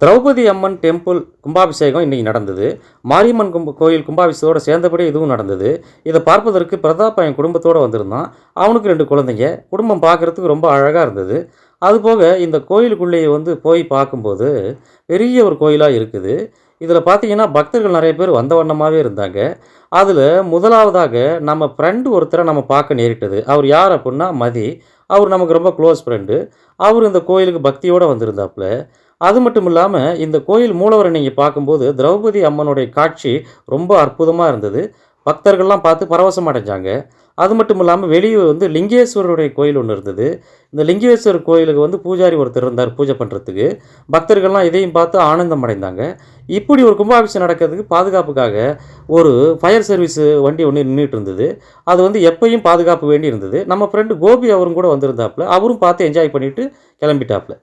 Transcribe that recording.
Draupadi Amman temple கும்பாபிஷேகம் இன்னைக்கு நடந்தது. மாரியம்மன் கோயில் கும்பாபிஷேகத்தோட சேர்ந்தபடி இதுவும் நடந்தது. இத பார்ப்பதற்கு பிரதாப் என் குடும்பத்தோட வந்திருந்தான். அவனுக்கு 2 குழந்தைங்க. குடும்பம் பார்க்கறதுக்கு ரொம்ப அழகா இருந்தது. அதுபோக இந்த கோயிலுக்குள்ளேயே போய் பார்க்கும்போது, பெரிய ஒரு கோயிலா இருக்குது. இதில பார்த்தீங்கன்னா, பக்தர்கள் நெறைய பேர் வந்த வண்ணமாவே இருந்தாங்க. அதில முதலாவதாக நம்ம ஃப்ரெண்ட் ஒருத்தர நம்ம பார்க்க நேரிட்டது. அவர் யார் அப்புட்ன்னா மதி. அவரு நமக்கு ரொம்ப க்ளோஸ் ஃப்ரெண்டு. அவரு இந்த கோயிலுக்கு பக்தியோட வந்திருந்தாப்புல. அது மட்டும் இல்லாம, இந்த கோயில் மூலவர நீங்க பார்க்கும்போது, திரௌபதி அம்மனுடைய காட்சி ரொம்ப அற்புதமா இருந்தது. பக்தர்கள்லாம் பார்த்து பரவசம் அடைஞ்சாங்க. அது மட்டும் இல்லாம வெளிய லிங்கேஸ்வரருடைய கோயில் ஒண்ணு இருந்தது. இந்த லிங்கேஸ்வரர் கோயிலுக்கு பூஜாரி ஒருத்தர் இருந்தார் பூஜை பண்றதுக்கு. பக்தர்கள்லாம் இதையும் பார்த்து ஆனந்தம் அடைந்தாங்க. இப்படி ஒரு கும்பாபிஷேகம் நடக்கிறதுக்கு பாதுகாப்புக்காக ஒரு ஃபயர் சர்வீஸ் வண்டி ஒண்ணு நின்னுட்டு இருந்தது. அது எப்பயும் பாதுகாப்பு வேண்டி இருந்தது. நம்ம ஃப்ரெண்ட் கோபி அவரும் கூட வந்திருந்தாப்புல. அவரும் பார்த்து என்ஜாய் பண்ணிட்டு கிளம்பிட்டாப்புல.